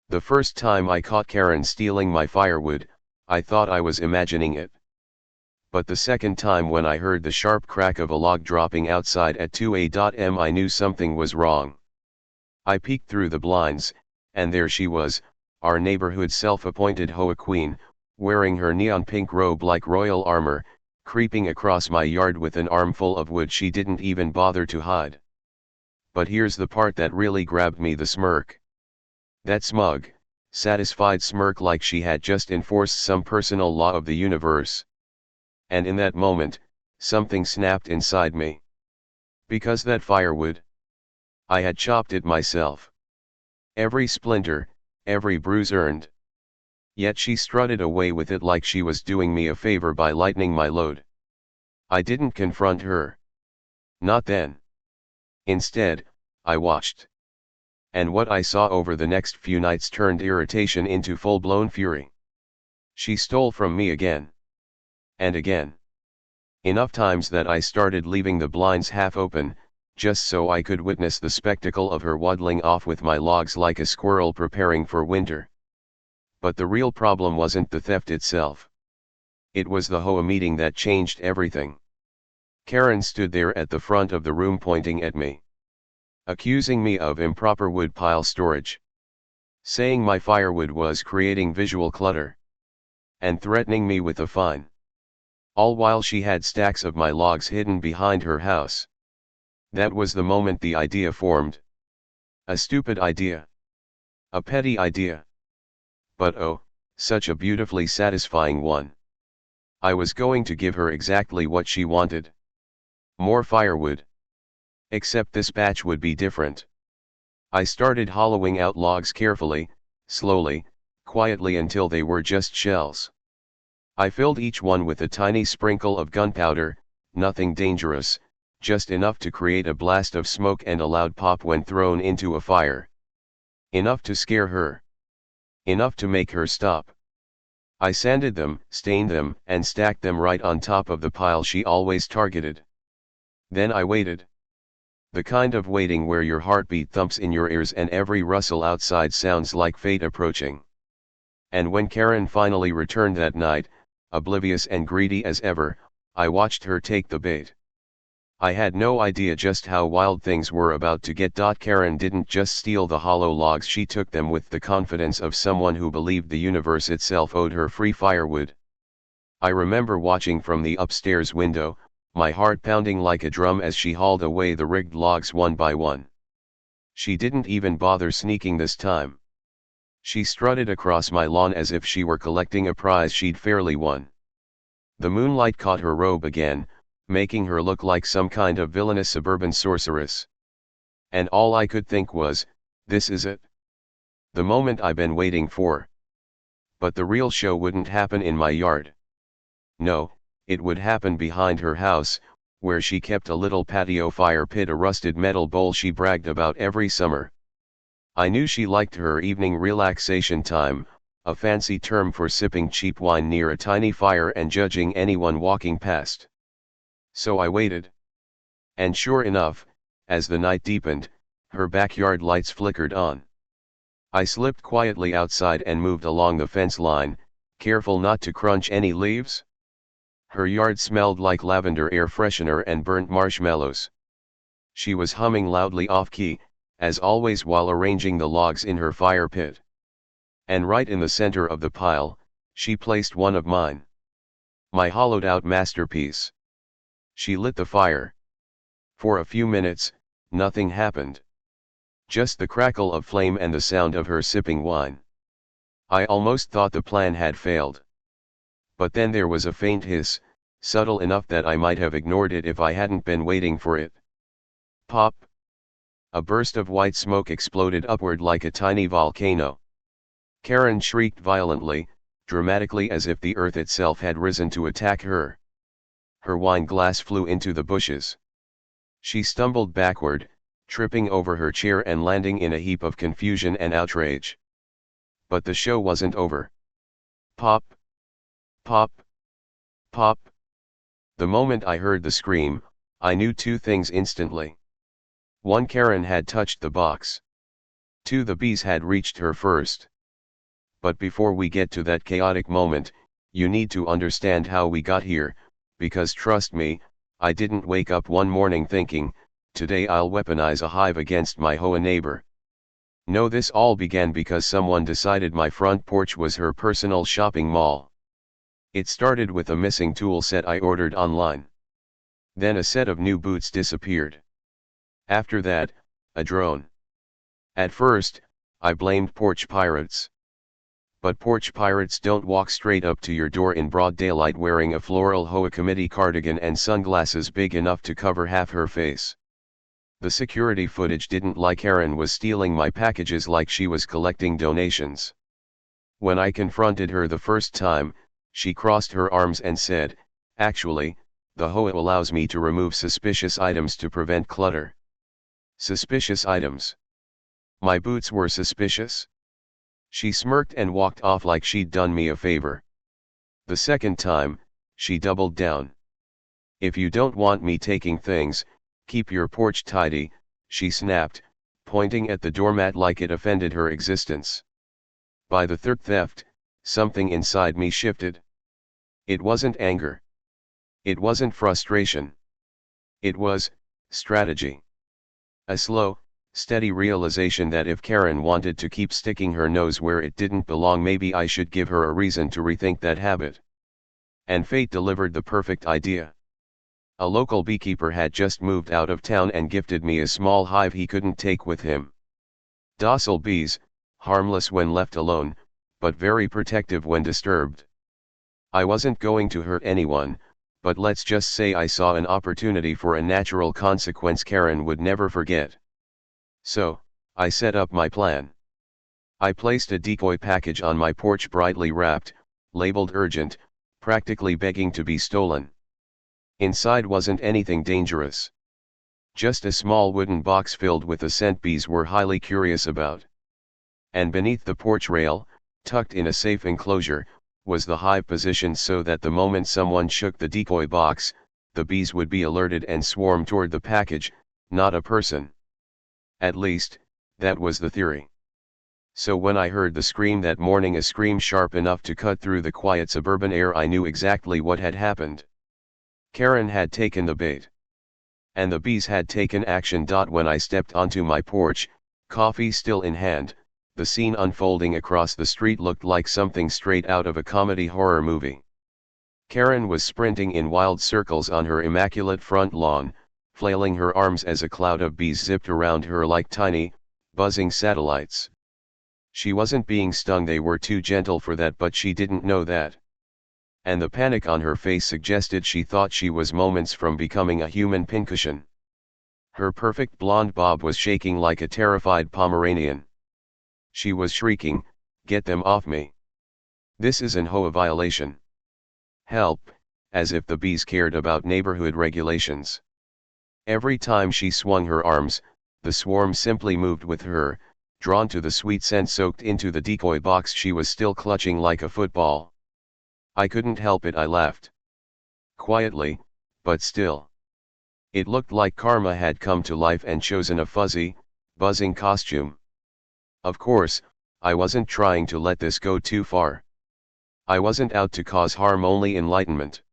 The first time I caught Karen stealing my firewood, I thought I was imagining it. But the second time when I heard the sharp crack of a log dropping outside at 2 a.m. I knew something was wrong. I peeked through the blinds, and there she was, our neighborhood's self-appointed HOA queen, wearing her neon pink robe like royal armor, creeping across my yard with an armful of wood she didn't even bother to hide. But here's the part that really grabbed me: the smirk. That smug, satisfied smirk, like she had just enforced some personal law of the universe. And in that moment, something snapped inside me. Because that firewood, I had chopped it myself. Every splinter, every bruise earned. Yet she strutted away with it like she was doing me a favor by lightening my load. I didn't confront her. Not then. Instead, I watched. And what I saw over the next few nights turned irritation into full-blown fury. She stole from me again. And again. Enough times that I started leaving the blinds half open, just so I could witness the spectacle of her waddling off with my logs like a squirrel preparing for winter. But the real problem wasn't the theft itself. It was the HOA meeting that changed everything. Karen stood there at the front of the room pointing at me, accusing me of improper wood pile storage, saying my firewood was creating visual clutter, and threatening me with a fine. All while she had stacks of my logs hidden behind her house. That was the moment the idea formed. A stupid idea. A petty idea. But oh, such a beautifully satisfying one. I was going to give her exactly what she wanted. More firewood. Except this batch would be different. I started hollowing out logs carefully, slowly, quietly, until they were just shells. I filled each one with a tiny sprinkle of gunpowder, nothing dangerous, just enough to create a blast of smoke and a loud pop when thrown into a fire. Enough to scare her. Enough to make her stop. I sanded them, stained them, and stacked them right on top of the pile she always targeted. Then I waited. The kind of waiting where your heartbeat thumps in your ears and every rustle outside sounds like fate approaching. And when Karen finally returned that night, oblivious and greedy as ever, I watched her take the bait. I had no idea just how wild things were about to get. Karen didn't just steal the hollow logs, she took them with the confidence of someone who believed the universe itself owed her free firewood. I remember watching from the upstairs window, my heart pounding like a drum as she hauled away the rigged logs one by one. She didn't even bother sneaking this time. She strutted across my lawn as if she were collecting a prize she'd fairly won. The moonlight caught her robe again, making her look like some kind of villainous suburban sorceress. And all I could think was, this is it. The moment I've been waiting for. But the real show wouldn't happen in my yard. No, it would happen behind her house, where she kept a little patio fire pit, a rusted metal bowl she bragged about every summer. I knew she liked her evening relaxation time, a fancy term for sipping cheap wine near a tiny fire and judging anyone walking past. So I waited. And sure enough, as the night deepened, her backyard lights flickered on. I slipped quietly outside and moved along the fence line, careful not to crunch any leaves. Her yard smelled like lavender air freshener and burnt marshmallows. She was humming loudly off-key, as always, while arranging the logs in her fire pit. And right in the center of the pile, she placed one of mine. My hollowed-out masterpiece. She lit the fire. For a few minutes, nothing happened. Just the crackle of flame and the sound of her sipping wine. I almost thought the plan had failed. But then there was a faint hiss, subtle enough that I might have ignored it if I hadn't been waiting for it. Pop! A burst of white smoke exploded upward like a tiny volcano. Karen shrieked violently, dramatically, as if the earth itself had risen to attack her. Her wine glass flew into the bushes. She stumbled backward, tripping over her chair and landing in a heap of confusion and outrage. But the show wasn't over. Pop! Pop! Pop! The moment I heard the scream, I knew two things instantly. 1. Karen had touched the box. 2. The bees had reached her first. But before we get to that chaotic moment, you need to understand how we got here, because trust me, I didn't wake up one morning thinking, today I'll weaponize a hive against my HOA neighbor. No, this all began because someone decided my front porch was her personal shopping mall. It started with a missing tool set I ordered online. Then a set of new boots disappeared. After that, a drone. At first, I blamed porch pirates. But porch pirates don't walk straight up to your door in broad daylight wearing a floral HOA committee cardigan and sunglasses big enough to cover half her face. The security footage didn't lie. Karen was stealing my packages like she was collecting donations. When I confronted her the first time, she crossed her arms and said, "Actually, the HOA allows me to remove suspicious items to prevent clutter." Suspicious items. My boots were suspicious? She smirked and walked off like she'd done me a favor. The second time, she doubled down. "If you don't want me taking things, keep your porch tidy," she snapped, pointing at the doormat like it offended her existence. By the third theft, something inside me shifted. It wasn't anger. It wasn't frustration. It was strategy. A slow, steady realization that if Karen wanted to keep sticking her nose where it didn't belong, maybe I should give her a reason to rethink that habit. And fate delivered the perfect idea. A local beekeeper had just moved out of town and gifted me a small hive he couldn't take with him. Docile bees, harmless when left alone, but very protective when disturbed. I wasn't going to hurt anyone, but let's just say I saw an opportunity for a natural consequence Karen would never forget. So, I set up my plan. I placed a decoy package on my porch, brightly wrapped, labeled urgent, practically begging to be stolen. Inside wasn't anything dangerous. Just a small wooden box filled with a scent bees were highly curious about. And beneath the porch rail, tucked in a safe enclosure, was the hive positioned so that the moment someone shook the decoy box, the bees would be alerted and swarm toward the package, not a person. At least, that was the theory. So when I heard the scream that morning, a scream sharp enough to cut through the quiet suburban air, I knew exactly what had happened. Karen had taken the bait. And the bees had taken action. When I stepped onto my porch, coffee still in hand, the scene unfolding across the street looked like something straight out of a comedy horror movie. Karen was sprinting in wild circles on her immaculate front lawn, flailing her arms as a cloud of bees zipped around her like tiny, buzzing satellites. She wasn't being stung, they were too gentle for that, but she didn't know that. And the panic on her face suggested she thought she was moments from becoming a human pincushion. Her perfect blonde bob was shaking like a terrified Pomeranian. She was shrieking, "Get them off me! This is an HOA violation! Help!" as if the bees cared about neighborhood regulations. Every time she swung her arms, the swarm simply moved with her, drawn to the sweet scent soaked into the decoy box she was still clutching like a football. I couldn't help it, I laughed. Quietly, but still. It looked like karma had come to life and chosen a fuzzy, buzzing costume. Of course, I wasn't trying to let this go too far. I wasn't out to cause harm, only enlightenment.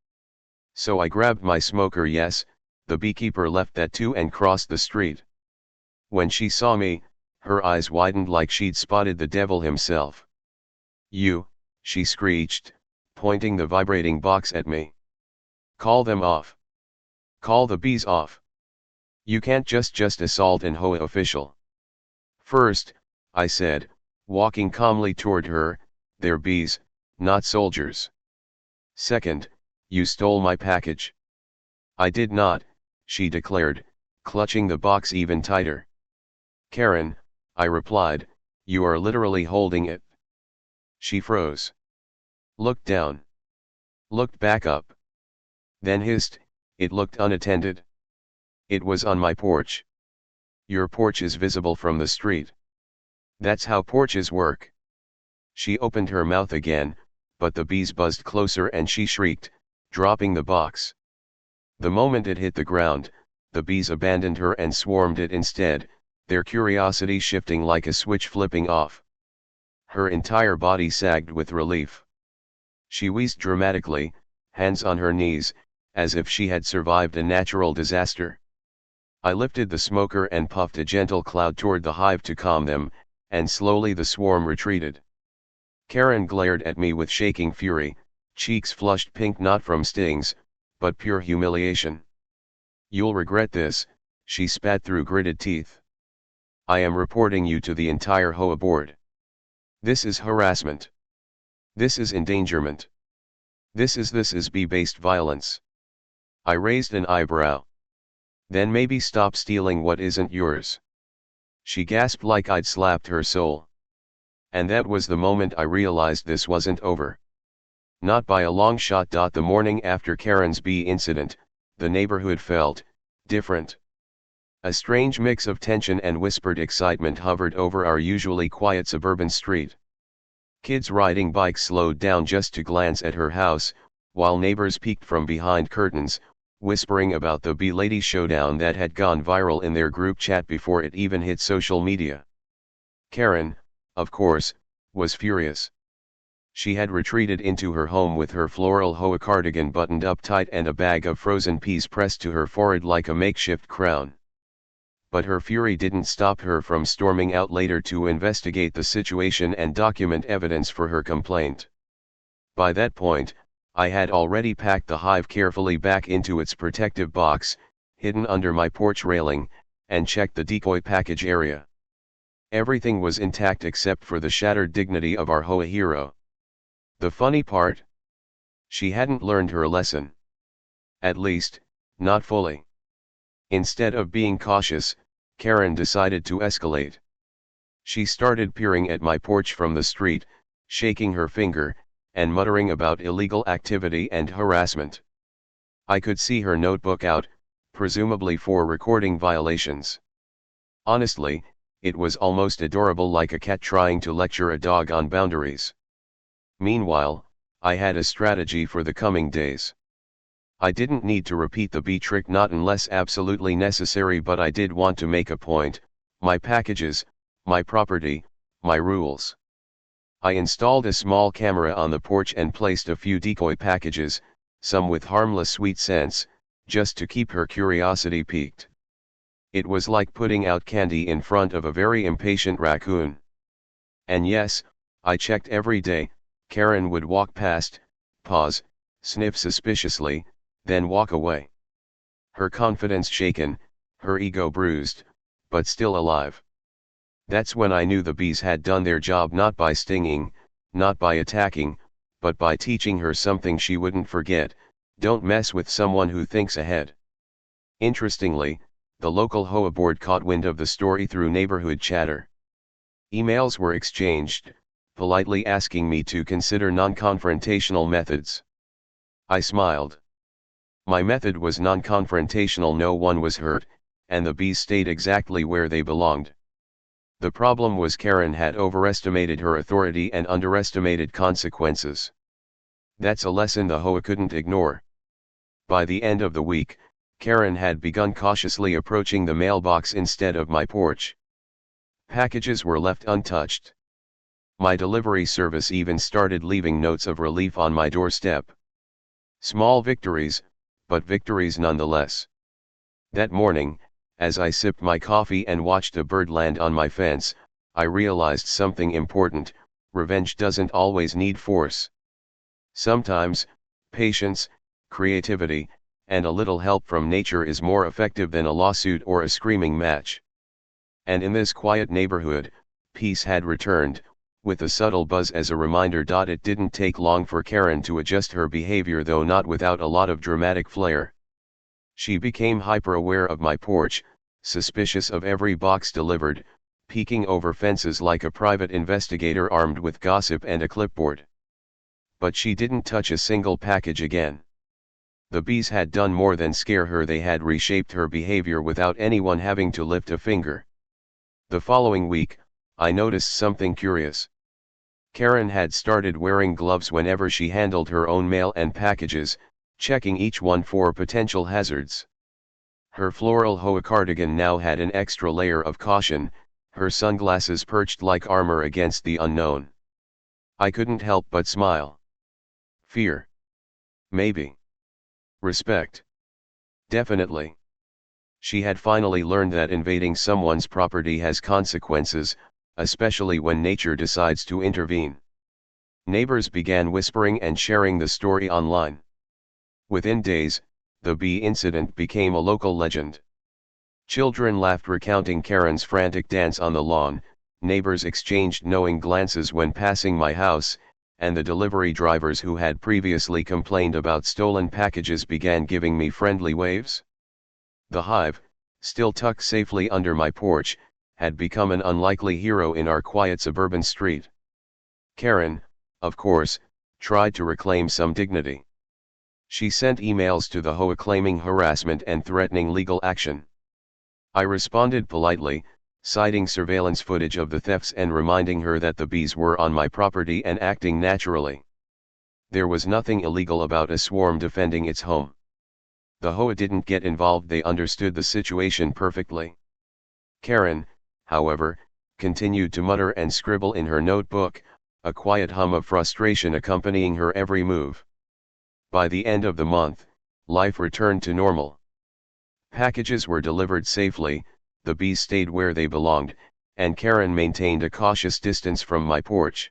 So I grabbed my smoker. Yes, the beekeeper left that too, and crossed the street. When she saw me, her eyes widened like she'd spotted the devil himself. "You," she screeched, pointing the vibrating box at me. "Call them off. Call the bees off. You can't just assault an HOA official." "First," I said, walking calmly toward her, "they're bees, not soldiers. Second, you stole my package." "I did not," she declared, clutching the box even tighter. "Karen," I replied, "you are literally holding it." She froze. Looked down. Looked back up. Then hissed, "It looked unattended. It was on my porch. Your porch is visible from the street. That's how porches work." She opened her mouth again, but the bees buzzed closer and she shrieked, dropping the box. The moment it hit the ground, the bees abandoned her and swarmed it instead, their curiosity shifting like a switch flipping off. Her entire body sagged with relief. She wheezed dramatically, hands on her knees, as if she had survived a natural disaster. I lifted the smoker and puffed a gentle cloud toward the hive to calm them, and slowly the swarm retreated. Karen glared at me with shaking fury, cheeks flushed pink not from stings, but pure humiliation. "You'll regret this," she spat through gritted teeth. "I am reporting you to the entire HOA board. This is harassment. This is endangerment. This is bee-based violence." I raised an eyebrow. "Then maybe stop stealing what isn't yours." She gasped like I'd slapped her soul. And that was the moment I realized this wasn't over. Not by a long shot. The morning after Karen's bee incident, the neighborhood felt different. A strange mix of tension and whispered excitement hovered over our usually quiet suburban street. Kids riding bikes slowed down just to glance at her house, while neighbors peeked from behind curtains, whispering about the bee lady showdown that had gone viral in their group chat before it even hit social media. Karen, of course, was furious. She had retreated into her home with her floral HOA cardigan buttoned up tight and a bag of frozen peas pressed to her forehead like a makeshift crown. But her fury didn't stop her from storming out later to investigate the situation and document evidence for her complaint. By that point, I had already packed the hive carefully back into its protective box, hidden under my porch railing, and checked the decoy package area. Everything was intact except for the shattered dignity of our HOA hero. The funny part? She hadn't learned her lesson. At least, not fully. Instead of being cautious, Karen decided to escalate. She started peering at my porch from the street, shaking her finger, and muttering about illegal activity and harassment. I could see her notebook out, presumably for recording violations. Honestly, it was almost adorable, like a cat trying to lecture a dog on boundaries. Meanwhile, I had a strategy for the coming days. I didn't need to repeat the bee trick, not unless absolutely necessary, but I did want to make a point: my packages, my property, my rules. I installed a small camera on the porch and placed a few decoy packages, some with harmless sweet scents, just to keep her curiosity piqued. It was like putting out candy in front of a very impatient raccoon. And yes, I checked every day. Karen would walk past, pause, sniff suspiciously, then walk away. Her confidence shaken, her ego bruised, but still alive. That's when I knew the bees had done their job, not by stinging, not by attacking, but by teaching her something she wouldn't forget: don't mess with someone who thinks ahead. Interestingly, the local HOA board caught wind of the story through neighborhood chatter. Emails were exchanged, politely asking me to consider non-confrontational methods. I smiled. My method was non-confrontational. No one was hurt, and the bees stayed exactly where they belonged. The problem was Karen had overestimated her authority and underestimated consequences. That's a lesson the HOA couldn't ignore. By the end of the week, Karen had begun cautiously approaching the mailbox instead of my porch. Packages were left untouched. My delivery service even started leaving notes of relief on my doorstep. Small victories, but victories nonetheless. That morning, as I sipped my coffee and watched a bird land on my fence, I realized something important: revenge doesn't always need force. Sometimes, patience, creativity, and a little help from nature is more effective than a lawsuit or a screaming match. And in this quiet neighborhood, peace had returned, with a subtle buzz as a reminder. It didn't take long for Karen to adjust her behavior, though not without a lot of dramatic flair. She became hyper-aware of my porch, suspicious of every box delivered, peeking over fences like a private investigator armed with gossip and a clipboard. But she didn't touch a single package again. The bees had done more than scare her, they had reshaped her behavior without anyone having to lift a finger. The following week, I noticed something curious. Karen had started wearing gloves whenever she handled her own mail and packages, checking each one for potential hazards. Her floral HOA cardigan now had an extra layer of caution, her sunglasses perched like armor against the unknown. I couldn't help but smile. Fear. Maybe. Respect. Definitely. She had finally learned that invading someone's property has consequences, especially when nature decides to intervene. Neighbors began whispering and sharing the story online. Within days, the bee incident became a local legend. Children laughed recounting Karen's frantic dance on the lawn, neighbors exchanged knowing glances when passing my house, and the delivery drivers who had previously complained about stolen packages began giving me friendly waves. The hive, still tucked safely under my porch, had become an unlikely hero in our quiet suburban street. Karen, of course, tried to reclaim some dignity. She sent emails to the HOA claiming harassment and threatening legal action. I responded politely, citing surveillance footage of the thefts and reminding her that the bees were on my property and acting naturally. There was nothing illegal about a swarm defending its home. The HOA didn't get involved, they understood the situation perfectly. Karen, however, continued to mutter and scribble in her notebook, a quiet hum of frustration accompanying her every move. By the end of the month, life returned to normal. Packages were delivered safely, the bees stayed where they belonged, and Karen maintained a cautious distance from my porch.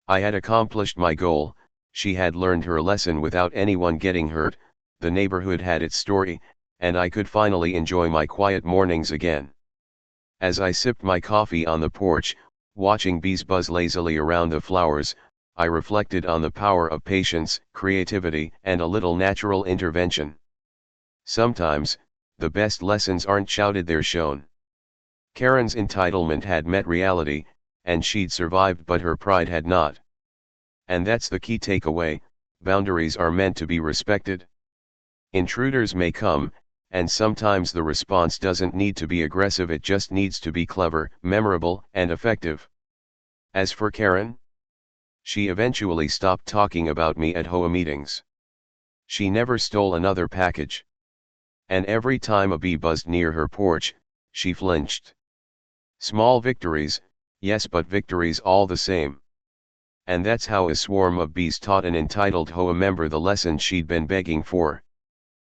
I had accomplished my goal, she had learned her lesson without anyone getting hurt, the neighborhood had its story, and I could finally enjoy my quiet mornings again. As I sipped my coffee on the porch, watching bees buzz lazily around the flowers, I reflected on the power of patience, creativity, and a little natural intervention. Sometimes, the best lessons aren't shouted, they're shown. Karen's entitlement had met reality, and she'd survived, but her pride had not. And that's the key takeaway: boundaries are meant to be respected. Intruders may come, and sometimes the response doesn't need to be aggressive, it just needs to be clever, memorable, and effective. As for Karen, she eventually stopped talking about me at HOA meetings. She never stole another package. And every time a bee buzzed near her porch, she flinched. Small victories, yes, but victories all the same. And that's how a swarm of bees taught an entitled HOA member the lesson she'd been begging for.